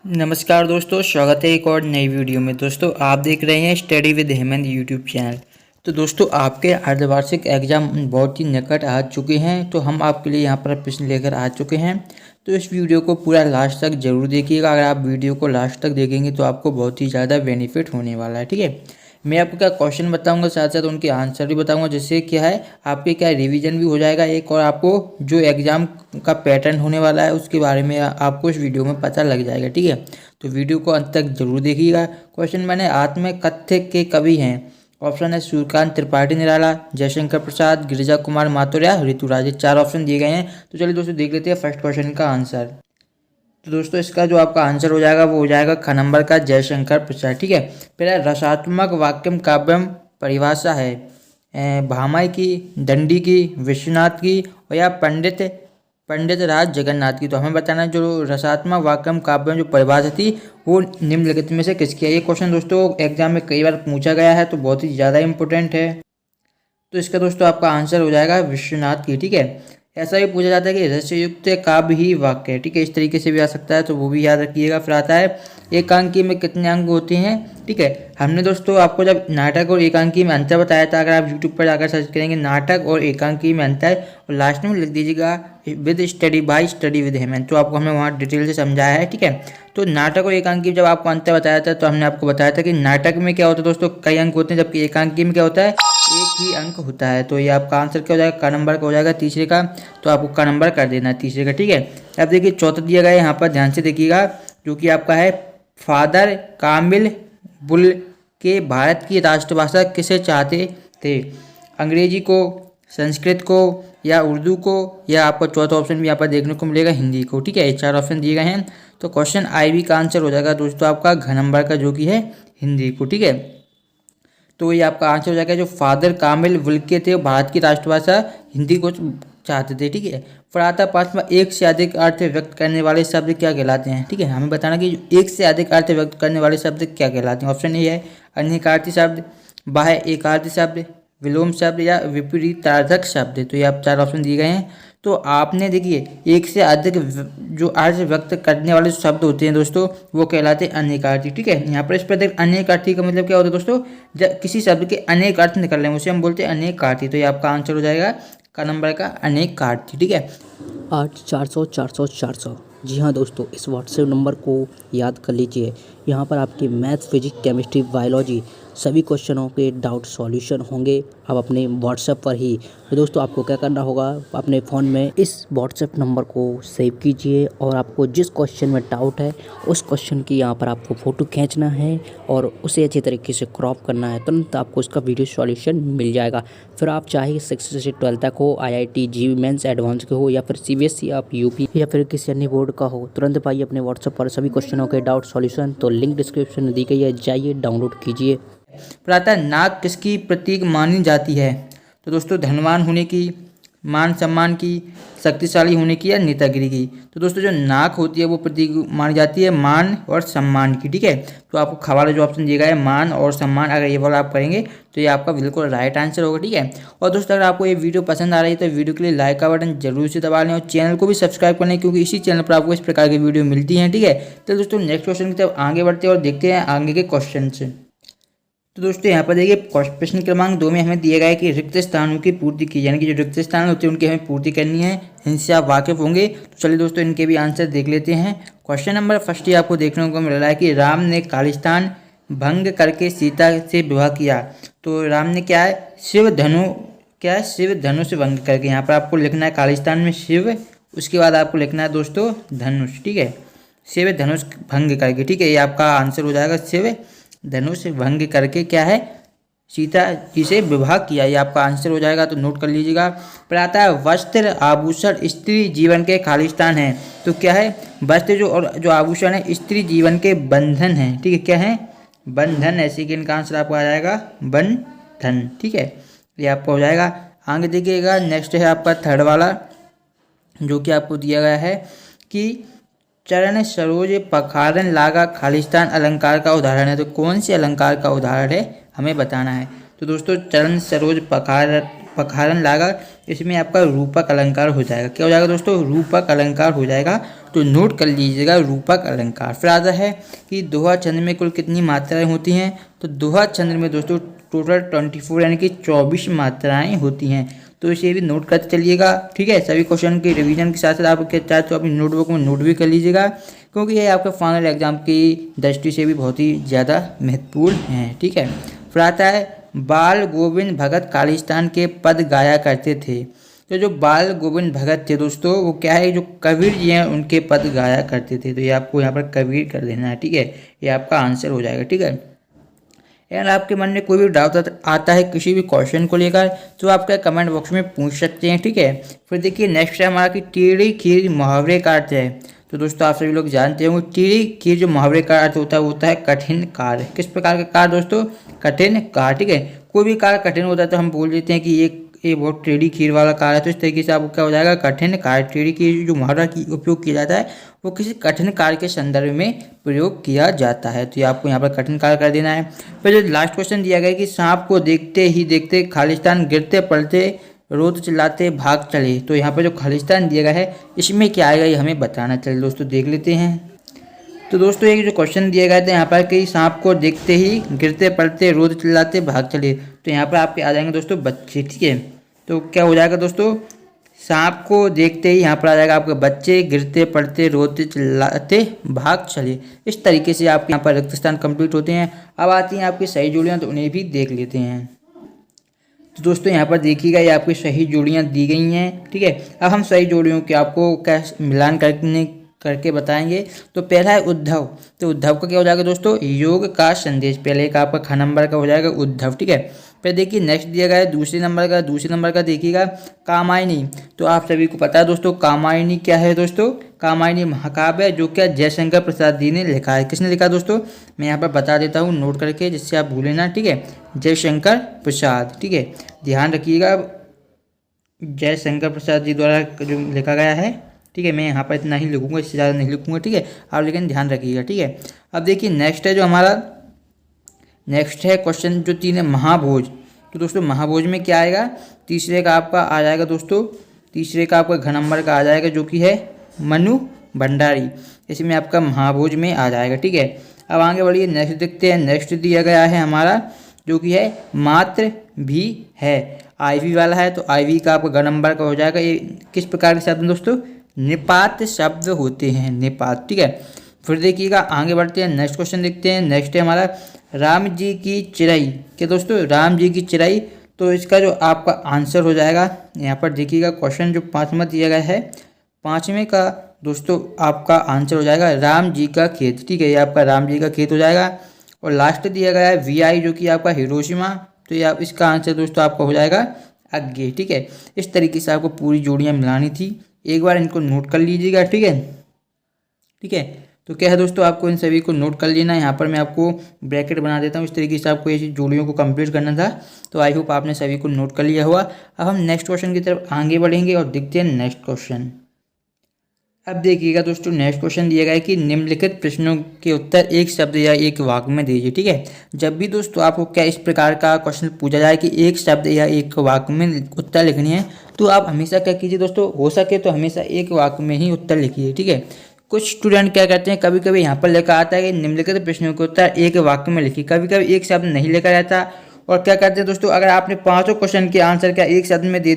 नमस्कार दोस्तों, स्वागत है एक और नई वीडियो में। दोस्तों आप देख रहे हैं study with Hemant YouTube channel. तो दोस्तों आपके अर्धवार्षिक एग्जाम बहुत ही निकट आ चुके हैं, तो हम आपके लिए यहाँ पर प्रश्न लेकर आ चुके हैं। तो इस वीडियो को पूरा लास्ट तक जरूर देखिएगा। अगर आप वीडियो को लास्ट तक देखेंगे तो आपको बहुत ही ज़्यादा बेनिफिट होने वाला है। ठीक है, मैं आपको क्या क्वेश्चन बताऊंगा, साथ साथ उनके आंसर भी बताऊंगा, जिससे क्या है आपके क्या रिवीजन भी हो जाएगा एक, और आपको जो एग्ज़ाम का पैटर्न होने वाला है उसके बारे में आपको इस वीडियो में पता लग जाएगा। ठीक है, तो वीडियो को अंत तक जरूर देखिएगा। क्वेश्चन मैंने आत्म कथ्य के कवि हैं। ऑप्शन है सूर्यकांत त्रिपाठी निराला, जयशंकर प्रसाद, गिरिजा कुमार माथुर, ऋतुराज। ये 4 ऑप्शन दिए गए हैं। तो चलिए दोस्तों देख लेते हैं फर्स्ट क्वेश्चन का आंसर। तो दोस्तों इसका जो आपका आंसर हो जाएगा वो हो जाएगा ख नंबर का, जयशंकर प्रसाद। ठीक है, पहला रसात्मक वाक्यम काव्यम परिभाषा है भामय की, दंडी की, विश्वनाथ की और या पंडित राज जगन्नाथ की। तो हमें बताना है जो रसात्मक वाक्यम काव्यम जो परिभाषा थी वो निम्नलिखित में से किसकी है। ये क्वेश्चन दोस्तों एग्जाम में कई बार पूछा गया है, तो बहुत ही ज़्यादा इंपॉर्टेंट है। तो इसका दोस्तों आपका आंसर हो जाएगा विश्वनाथ की। ठीक है, ऐसा भी पूछा जाता है कि रसयुक्त काव्य ही वाक्य है। ठीक है, इस तरीके से भी आ सकता है, तो वो भी याद रखिएगा। फिर आता है एकांकी में कितने अंक होते हैं। ठीक है, हमने दोस्तों आपको जब नाटक और एकांकी में अंतर बताया था, अगर आप यूट्यूब पर जाकर सर्च करेंगे नाटक और एकांकी में अंतर और लास्ट में लिख दीजिएगा with study bye study with Hemant, तो आपको हमने वहाँ डिटेल से समझाया है। ठीक है, तो नाटक और एकांकी जब आपको अंतर बताया था तो हमने आपको बताया था कि नाटक में क्या होता है दोस्तों कई अंक होते हैं, जबकि एकांकी में क्या होता है एक ही अंक होता है। तो ये आपका आंसर क्या हो जाएगा, का नंबर का हो जाएगा तीसरे का। तो आपको का नंबर कर देना है तीसरे का। ठीक है, अब देखिए चौथा दिया गया है, यहाँ पर ध्यान से देखिएगा, जो कि आपका है फादर कामिल बुल के भारत की राष्ट्रभाषा किसे चाहते थे, अंग्रेजी को, संस्कृत को या उर्दू को, या आपको चौथा ऑप्शन भी यहाँ पर देखने को मिलेगा हिंदी को। ठीक है, ये 4 ऑप्शन दिए गए हैं। तो क्वेश्चन IB का आंसर हो जाएगा दोस्तों आपका घ नंबर का, जो कि है हिंदी को। ठीक है, तो ये आपका आंसर हो जाएगा जो फादर कामिल वुल्के थे वो भारत की राष्ट्रभाषा हिंदी को चाहते थे। ठीक है, फिर आता पांचवा एक से अधिक अर्थ व्यक्त करने वाले शब्द क्या कहलाते हैं। ठीक है, हमें बताना कि एक से अधिक अर्थ व्यक्त करने वाले शब्द क्या कहलाते हैं। ऑप्शन ए है अनेकार्थी शब्द, बाह्य एकार्थी शब्द, विलोम शब्द या विपरीतार्थक शब्द। तो ये आप 4 ऑप्शन दिए गए हैं। तो आपने देखिए एक से अधिक जो अर्थ व्यक्त करने वाले शब्द होते हैं दोस्तों वो कहलाते हैं अनेकार्थी। ठीक है, यहाँ पर इस पर देख अनेकार्थी का मतलब क्या होता है दोस्तों, जब किसी शब्द के अनेक अर्थ निकल रहे हैं उसे हम बोलते हैं अनेकार्थी। तो ये आपका आंसर हो जाएगा का नंबर का अनेकार्थी। ठीक है, 8 400 400 400। जी हाँ दोस्तों, इस व्हाट्सएप नंबर को याद कर लीजिए। यहाँ पर आपके मैथ्स, फिजिक्स, केमिस्ट्री, बायोलॉजी सभी क्वेश्चनों के डाउट सॉल्यूशन होंगे अब अपने व्हाट्सएप पर ही। तो दोस्तों आपको क्या करना होगा, अपने फ़ोन में इस व्हाट्सएप नंबर को सेव कीजिए और आपको जिस क्वेश्चन में डाउट है उस क्वेश्चन की यहाँ पर आपको फ़ोटो खींचना है और उसे अच्छी तरीके से क्रॉप करना है, तुरंत आपको उसका वीडियो सॉल्यूशन मिल जाएगा। फिर आप चाहे 6 से 12 तक हो, IIT JEE मेंस एडवांस के हो या फिर CBSE आप UP या फिर किसी अन्य बोर्ड का हो, तुरंत पाइए अपने व्हाट्सएप पर सभी क्वेश्चनों के डाउट सॉल्यूशन। तो लिंक डिस्क्रिप्शन में दी गई है, जाइए डाउनलोड कीजिए। प्रातः नाक किसकी प्रतीक मानी जाती है। तो दोस्तों धनवान होने की, मान सम्मान की, शक्तिशाली होने की या नेतागिरी की। तो दोस्तों जो नाक होती है वो प्रतीक मानी जाती है मान और सम्मान की। ठीक है, तो आपको खवाला जो ऑप्शन दिया गया है मान और सम्मान, अगर ये वाला आप करेंगे तो ये आपका बिल्कुल राइट आंसर होगा। ठीक है, और दोस्तों अगर आपको ये वीडियो पसंद आ रही है तो वीडियो के लिए लाइक का बटन जरूर से दबा लें और चैनल को भी सब्सक्राइब कर लें, क्योंकि इसी चैनल पर आपको इस प्रकार की वीडियो मिलती हैं। ठीक है, तो दोस्तों नेक्स्ट क्वेश्चन की तरफ आगे बढ़ते हैं और देखते हैं आगे के क्वेश्चन से। तो दोस्तों यहाँ पर देखिए प्रश्न क्रमांक 2 में हमें दिया गया है कि रिक्त स्थानों की पूर्ति की, यानी कि जो रिक्त स्थान होते हैं उनकी हमें पूर्ति करनी है। इनसे आप वाकिफ होंगे। तो चलिए दोस्तों इनके भी आंसर देख लेते हैं। क्वेश्चन नंबर फर्स्ट ही आपको देखने को मिल रहा है कि राम ने खालिस्तान भंग करके सीता से विवाह किया। तो राम ने क्या है शिव धनु से भंग करके, यहाँ पर आपको लिखना है खालिस्तान में शिव, उसके बाद आपको लिखना है दोस्तों धनुष। ठीक है, शिव धनुष भंग करके। ठीक है, ये आपका आंसर हो जाएगा शिव धनुष भंग करके क्या है सीता जी से विवाह किया, ये आपका आंसर हो जाएगा। तो नोट कर लीजिएगा। फिर आता है वस्त्र आभूषण स्त्री जीवन के खालिस्तान है। तो क्या है वस्त्र और जो आभूषण है स्त्री जीवन के बंधन है। ठीक है, क्या है बंधन है। सेकेंड का आंसर आपको आ जाएगा बंधन। ठीक है, ये आपका हो जाएगा। आगे देखिएगा नेक्स्ट है आपका थर्ड वाला, जो कि आपको दिया गया है कि चरण सरोज पखारन लागा खालिस्तान अलंकार का उदाहरण है। तो कौन से अलंकार का उदाहरण है हमें बताना है। तो दोस्तों चरण सरोज पखारन लागा इसमें आपका रूपक अलंकार हो जाएगा। क्या हो जाएगा दोस्तों? रूपक अलंकार हो जाएगा। तो नोट कर लीजिएगा रूपक अलंकार। फिर आता है कि दोहा छंद में कुल कितनी मात्राएं होती हैं? तो दोहा छंद में दोस्तों टोटल 24 यानी कि 24 मात्राएं होती हैं। तो इसे भी नोट करते चलिएगा, ठीक है। सभी क्वेश्चन के रिवीजन के साथ साथ आप क्या चाहे तो अपनी नोटबुक में नोट भी कर लीजिएगा, क्योंकि ये आपके फाइनल एग्जाम की दृष्टि से भी बहुत ही ज़्यादा महत्वपूर्ण है, ठीक है। फिर आता है बाल गोविंद भगत खालिस्तान के पद गाया करते थे। तो जो बाल गोविंद भगत थे दोस्तों, वो क्या है, जो कबीर जी हैं उनके पद गाया करते थे। तो ये आपको यहाँ पर कबीर कर देना है, ठीक है। ये आपका आंसर हो जाएगा, ठीक है। यार आपके मन में कोई भी डाउट आता है किसी भी क्वेश्चन को लेकर, तो आप क्या कमेंट बॉक्स में पूछ सकते हैं, ठीक है। फिर देखिए नेक्स्ट है हमारा कि टेढ़ी खीर मुहावरे का अर्थ है। तो दोस्तों आप सभी लोग जानते होंगे टेढ़ी खीर जो मुहावरे का अर्थ होता है वो होता है कठिन कार्य। किस प्रकार का कार्य दोस्तों? कठिन कार्य, ठीक है। कोई भी कार्य कठिन होता है तो हम बोल देते हैं कि ये बहुत टेढ़ी खीर वाला कार्य है। तो इस तरीके से आपको क्या हो जाएगा? कठिन कार्य। टेढ़ी खीर जो मुहावरा की उपयोग किया जाता है वो किसी कठिन कार्य के संदर्भ में प्रयोग किया जाता है। तो ये आपको यहाँ पर कठिन कार्य कर देना है। फिर जो लास्ट क्वेश्चन दिया गया है कि सांप को देखते ही देखते खालिस्तान गिरते पड़ते रोते चिल्लाते भाग चले। तो यहाँ पर जो खालिस्तान दिया गया है इसमें क्या आएगा ये हमें बताना। चलिए दोस्तों देख लेते हैं। तो दोस्तों एक जो क्वेश्चन दिया गया था यहाँ पर कि सांप को देखते ही गिरते पड़ते रोते चिल्लाते भाग चले। तो यहाँ पर आपके आ जाएंगे दोस्तों बच्चे, ठीक है। तो क्या हो जाएगा दोस्तों? सांप को देखते ही यहाँ पर आ जाएगा आपके बच्चे, गिरते पड़ते रोते चिल्लाते भाग चले। इस तरीके से आपके यहाँ पर रिक्त स्थान कंप्लीट होते हैं। अब आती हैं आपकी सही जोड़ियाँ, तो उन्हें भी देख लेते हैं। तो दोस्तों यहाँ पर देखिएगा ये आपकी सही जोड़ियाँ दी गई हैं, ठीक है। अब हम सही जोड़ियों के आपको क्या मिलान करके बताएंगे। तो पहला है उद्धव। तो उद्धव का क्या हो जाएगा दोस्तों? योग का संदेश। पहले का आपका ख नंबर का हो जाएगा उद्धव, ठीक है। फिर देखिए नेक्स्ट दिया गया है दूसरे नंबर का देखिएगा कामायनी। तो आप सभी को पता है दोस्तों कामायनी क्या है दोस्तों? कामायनी महाकाव्य है जो क्या जयशंकर प्रसाद जी ने लिखा है। किसने लिखा दोस्तों? मैं यहाँ पर बता देता हूँ नोट करके, जिससे आप भूलें ना, ठीक है। जयशंकर प्रसाद, ठीक है, ध्यान रखिएगा। जयशंकर प्रसाद जी द्वारा जो लिखा गया है, ठीक है। मैं यहाँ पर इतना ही लिखूंगा, इससे ज़्यादा नहीं लिखूंगा, ठीक है। आप लेकिन ध्यान रखिएगा, ठीक है। अब देखिए नेक्स्ट है जो हमारा नेक्स्ट है क्वेश्चन जो 3 है महाभोज। तो दोस्तों महाभोज में क्या आएगा? तीसरे का आपका आ जाएगा दोस्तों, तीसरे का आपका घ नंबर का आ जाएगा जो कि है मनु भंडारी। इसमें आपका महाभोज में आ जाएगा, ठीक है। अब आगे बढ़िए नेक्स्ट देखते हैं। नेक्स्ट दिया गया है हमारा जो कि है मात्र भी है, आईवी वाला है। तो आईवी का आपका घ नंबर का हो जाएगा। ये किस प्रकार के शब्द दोस्तों? निपात शब्द होते हैं, निपात, ठीक है। फिर देखिएगा आगे बढ़ते हैं, नेक्स्ट क्वेश्चन देखते हैं। नेक्स्ट है हमारा राम जी की चिराई। क्या दोस्तों? राम जी की चिराई। तो इसका जो आपका आंसर हो जाएगा यहाँ पर देखिएगा क्वेश्चन जो 5वां दिया गया है, 5वें का दोस्तों आपका आंसर हो जाएगा राम जी का खेत, ठीक है। ये आपका राम जी का खेत हो जाएगा। और लास्ट दिया गया है वीआई जो कि आपका हिरोशिमा। तो ये आप इसका आंसर दोस्तों आपका हो जाएगा आगे, ठीक है। इस तरीके से आपको पूरी जोड़ियाँ मिलानी थी। एक बार इनको नोट कर लीजिएगा, ठीक है, ठीक है। तो क्या है दोस्तों आपको इन सभी को नोट कर लेना है। यहाँ पर मैं आपको ब्रैकेट बना देता हूँ, इस तरीके से आपको ये जोड़ियों को कंप्लीट करना था। तो आई होप आपने सभी को नोट कर लिया हुआ। अब हम नेक्स्ट क्वेश्चन की तरफ आगे बढ़ेंगे और देखते हैं नेक्स्ट क्वेश्चन। अब देखिएगा दोस्तों नेक्स्ट क्वेश्चन दिया गया है कि निम्नलिखित प्रश्नों के उत्तर एक शब्द या एक वाक्य में दीजिए, ठीक है। जब भी दोस्तों आपको क्या इस प्रकार का क्वेश्चन पूछा जाए कि एक शब्द या एक वाक्य में उत्तर लिखनी है, तो आप हमेशा क्या कीजिए दोस्तों, हो सके तो हमेशा एक वाक्य में ही उत्तर लिखिए, ठीक है। कुछ स्टूडेंट क्या करते हैं, कभी कभी यहाँ पर लिखा आता है कि निम्नलिखित प्रश्नों के उत्तर एक वाक्य में लिखिए, कभी कभी एक शब्द नहीं लिखा रहता। और क्या करते हैं दोस्तों, अगर आपने 5 क्वेश्चन के आंसर क्या एक शब्द में दे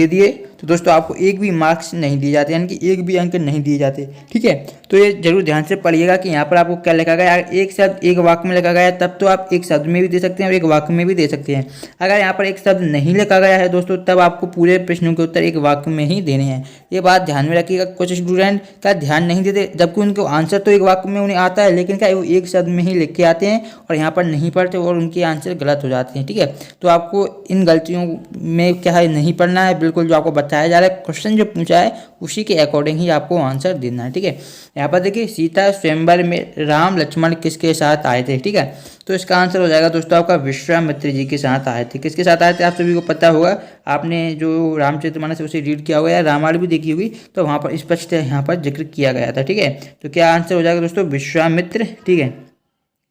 दिए तो दोस्तों आपको एक भी मार्क्स नहीं दिए जाते, यानी कि एक भी अंक नहीं दिए जाते, ठीक है। तो ये जरूर ध्यान से पढ़िएगा कि यहाँ पर आपको क्या लिखा गया है। एक शब्द एक वाक्य में लिखा गया है तब तो आप एक शब्द में भी दे सकते हैं और एक वाक्य में भी दे सकते हैं। अगर यहाँ पर एक शब्द नहीं लिखा गया है दोस्तों, तब आपको पूरे प्रश्नों के उत्तर एक वाक्य में ही देने हैं। ये बात ध्यान में रखिएगा। कुछ स्टूडेंट का ध्यान नहीं देते, जबकि उनको आंसर तो एक वाक्य में उन्हें आता है, लेकिन क्या वो एक शब्द में ही लिख के आते हैं और यहाँ पर नहीं पढ़ते और उनके आंसर गलत हो जाते हैं, ठीक है। तो आपको इन गलतियों में क्या है नहीं पढ़ना है, बिल्कुल जो आपको बताया जा रहा है, क्वेश्चन जो पूछा है उसी के अकॉर्डिंग ही आपको आंसर देना है, ठीक है। यहाँ पर देखिए सीता स्वयंवर में राम लक्ष्मण किसके साथ आए थे, ठीक है। तो इसका आंसर हो जाएगा दोस्तों आपका विश्वामित्र जी के साथ आए थे। किसके साथ आए थे आप सभी को पता होगा, आपने जो रामचरितमानस उसे रीड किया होगा या रामायण भी देखी होगी, तो वहाँ पर स्पष्ट यहाँ पर जिक्र किया गया था, ठीक है। तो क्या आंसर हो जाएगा दोस्तों विश्वामित्र, ठीक है।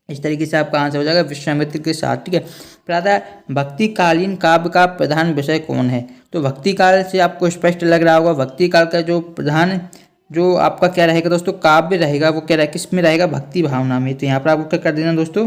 इस तरीके से आपका आंसर हो जाएगा विश्वामित्र के साथ, ठीक है। प्रातः भक्तिकालीन काव्य का प्रधान विषय कौन है। तो भक्ति काल से आपको स्पष्ट लग रहा होगा। भक्ति काल का जो प्रधान जो आपका क्या रहेगा दोस्तों, काव्य रहेगा, वो क्या रहेगा, किस में रहेगा, भक्ति भावना में। तो यहाँ पर आपको क्या कर देना दोस्तों,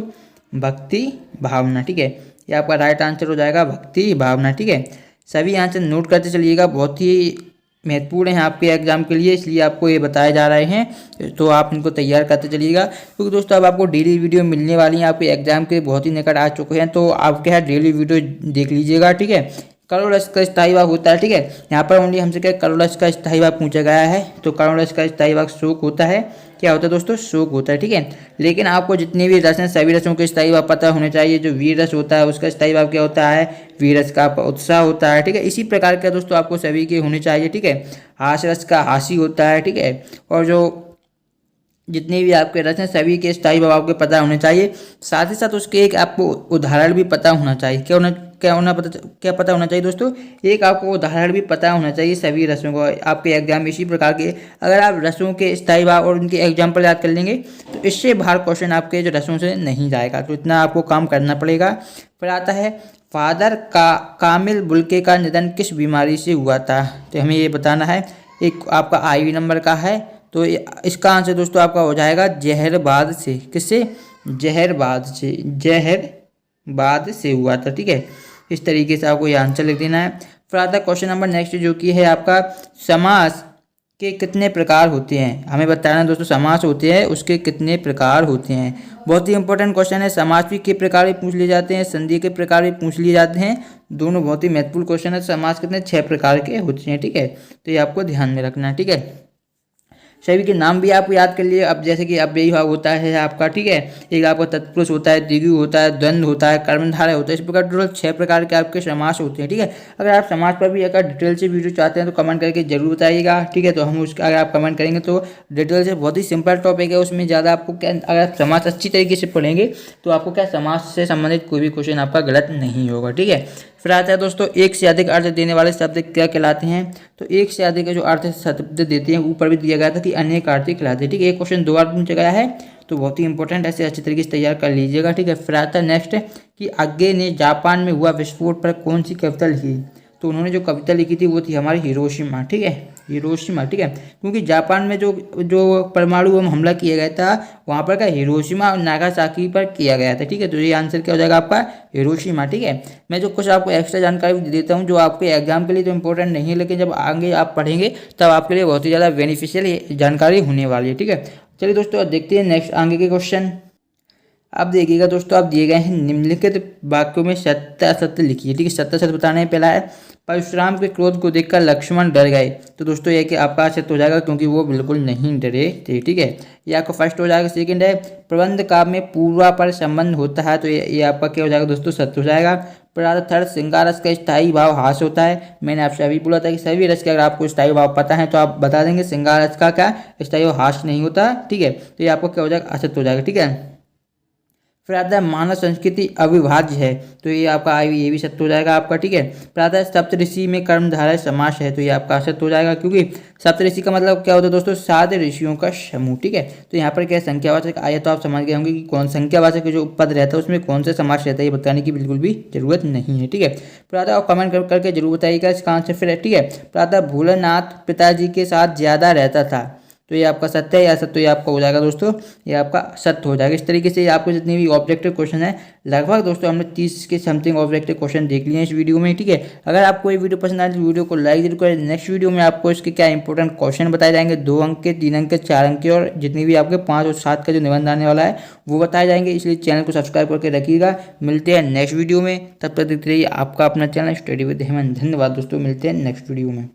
भक्ति भावना, ठीक है। ये आपका राइट आंसर हो जाएगा, भक्ति भावना, ठीक है। सभी आंसर नोट करते चलिएगा, बहुत ही महत्वपूर्ण है आपके एग्जाम के लिए, इसलिए आपको ये बताए जा रहे हैं, तो आप इनको तैयार करते चलिएगा। क्योंकि दोस्तों अब आपको डेली वीडियो मिलने वाली है, आपके एग्जाम के बहुत ही निकट आ चुके हैं, तो आप क्या है डेली वीडियो देख लीजिएगा, ठीक है। करोड़ रस का स्थायी भाव होता है, ठीक है। यहाँ पर ओनली हमसे क्या करोड़ रस का स्थायी भाव पूछा गया है, तो करोड़ रस का स्थायी भाव शोक होता है। क्या होता है दोस्तों, शोक होता है, ठीक है। लेकिन आपको जितने भी रस हैं सभी रसों के स्थायी भाव पता होने चाहिए। जो वीर रस होता है उसका स्थायी भाव क्या होता है, वीर रस का उत्साह होता है, ठीक है। इसी प्रकार का दोस्तों आपको सभी के होने चाहिए, ठीक है। हास्य रस का हासी होता है, ठीक है। और जो जितने भी आपके रस हैं सभी के स्थायी भाव आपको पता होने चाहिए। साथ ही साथ उसके एक आपको उदाहरण भी पता होना चाहिए। क्या पता होना चाहिए दोस्तों, एक आपको उदाहरण भी पता होना चाहिए सभी रसों को। आपके एग्जाम इसी प्रकार के अगर आप रसों के स्थायी भाव और उनके एग्जाम्पल याद कर लेंगे तो इससे बाहर क्वेश्चन आपके जो रसों से नहीं जाएगा, तो इतना आपको काम करना पड़ेगा। फिर आता है फादर कामिल बुल्के का निधन किस बीमारी से हुआ था, तो हमें ये बताना है। एक आपका IV नंबर का है, तो इसका आंसर दोस्तों आपका हो जाएगा जहरबाद से। किससे, जहरबाद से, जहरबाद से हुआ था, ठीक है। इस तरीके से आपको ये आंसर लिख देना है। फिर आता है क्वेश्चन नंबर नेक्स्ट, जो कि है आपका समास के कितने प्रकार होते हैं, हमें बताना है दोस्तों। समास होते हैं उसके कितने प्रकार होते हैं, बहुत ही इंपॉर्टेंट क्वेश्चन है। समास भी के प्रकार भी पूछ लिए जाते हैं, संधि के प्रकार भी पूछ लिए जाते हैं, दोनों बहुत ही महत्वपूर्ण क्वेश्चन है। समास कितने 6 प्रकार के होते हैं, ठीक है। तो ये आपको ध्यान में रखना है, ठीक है। सभी के नाम भी आप याद कर लिए। अब जैसे कि अव्ययी भाव होता है आपका, ठीक है। एक आपका तत्पुरुष होता है, द्विगु होता है, द्वंद्व होता है, कर्मधारय होता है। इस प्रकार टोटल 6 प्रकार के आपके समास होते हैं, ठीक है। अगर आप समास पर भी अगर डिटेल से वीडियो चाहते हैं तो कमेंट करके जरूर बताइएगा, ठीक है। तो हम उसका अगर आप कमेंट करेंगे तो डिटेल से, बहुत ही सिंपल टॉपिक है, उसमें ज़्यादा आपको क्या, अगर आप समास अच्छी तरीके से पढ़ेंगे तो आपको क्या समास से संबंधित कोई भी क्वेश्चन आपका गलत नहीं होगा, ठीक है। फिर आता है दोस्तों एक से अधिक अर्थ देने वाले शब्द क्या कहलाते हैं, तो एक से अधिक जो अर्थ शब्द देते हैं, ऊपर भी दिया गया था कि अनेक अर्थ कहलाते हैं, ठीक है। एक क्वेश्चन 2 बार पूछा गया है, तो बहुत ही इंपॉर्टेंट, ऐसे अच्छी तरीके से तैयार कर लीजिएगा, ठीक है। फिर आता है नेक्स्ट कि आगे ने जापान में हुआ विस्फोट पर कौन सी कविता लिखी, तो उन्होंने जो कविता लिखी थी वो थी हमारी हिरोशिमा, ठीक है, हिरोशिमा, ठीक है। क्योंकि जापान में जो परमाणु बम हमला किया गया था वहाँ पर क्या हिरोशिमा और नागासाकी पर किया गया था, ठीक है। तो ये आंसर क्या हो जाएगा आपका, हिरोशिमा, ठीक है। मैं जो कुछ आपको एक्स्ट्रा जानकारी दे देता हूँ जो आपके एग्जाम के लिए तो इंपॉर्टेंट नहीं है, लेकिन जब आगे आप पढ़ेंगे तब आपके लिए बहुत ही ज़्यादा बेनिफिशियल जानकारी होने वाली है, ठीक है। चलिए दोस्तों देखते हैं नेक्स्ट आगे के क्वेश्चन। अब देखिएगा दोस्तों, आप दिए गए हैं निम्नलिखित वाक्यों में सत्य असत्य लिखिए, ठीक है। सत्य सत्य बताना है। पहला है परशुराम के क्रोध को देखकर लक्ष्मण डर गए, तो दोस्तों ये कि आपका सत्य हो जाएगा क्योंकि वो बिल्कुल नहीं डरे थे, ठीक है। ये आपका फर्स्ट हो जाएगा। सेकंड है प्रबंध काव्य में पूर्वा पर संबंध होता है, तो ये आपका क्या हो जाएगा दोस्तों, सत्य हो जाएगा। थर्ड श्रृंगार रस का स्थायी भाव हास होता है। मैंने आपसे अभी बोला था कि सभी रस के अगर आपको स्थायी भाव पता है तो आप बता देंगे। श्रृंगार रस का क्या स्थायी भाव हास नहीं होता, ठीक है। तो ये आपको क्या हो जाएगा, असत्य हो जाएगा, ठीक है। फिर आता है मानव संस्कृति अविभाज्य है, तो ये आपका ये भी सत्य हो जाएगा आपका, ठीक है। फिर आता है सप्तऋषि में कर्मधारय समास है, तो ये आपका सत्य हो जाएगा क्योंकि सप्तऋषि का मतलब क्या होता है दोस्तों, 7 ऋषियों का समूह, ठीक है। तो यहाँ पर क्या संख्यावाचक आया, तो आप समझ गए होंगे कि कौन संख्यावाचक जो पद रहता है उसमें कौन सा समास रहता है, ये बताने की बिल्कुल भी जरूरत नहीं है, ठीक है। फिर आता है आप कमेंट करके जरूर बताइएगा इसका आंसर, फिर ठीक है। फिर आता है भोलेनाथ पिताजी के साथ ज़्यादा रहता था, तो ये आपका सत्य है या असत्य, तो ये आपका हो जाएगा दोस्तों, ये आपका सत्य हो जाएगा। इस तरीके से आपको जितने भी ऑब्जेक्टिव क्वेश्चन है लगभग दोस्तों हमने 30 के समथिंग ऑब्जेक्टिव क्वेश्चन देख लिए हैं इस वीडियो में, ठीक है। अगर आपको ये वीडियो पसंद आए तो वीडियो को लाइक जरूर करें। नेक्स्ट वीडियो में आपको इसके क्या इंपॉर्टेंट क्वेश्चन बताए जाएंगे, 2 अंक के, 3 अंक के, 4 अंक के, और जितने भी आपके 5 और 7 का जो निबंध आने वाला है वो बताए जाएंगे। इसलिए चैनल को सब्सक्राइब करके रखिएगा। मिलते हैं नेक्स्ट वीडियो में, तब तक देखते रहिए आपका अपना चैनल स्टडी विद हेमंत। धन्यवाद दोस्तों, मिलते हैं नेक्स्ट वीडियो में।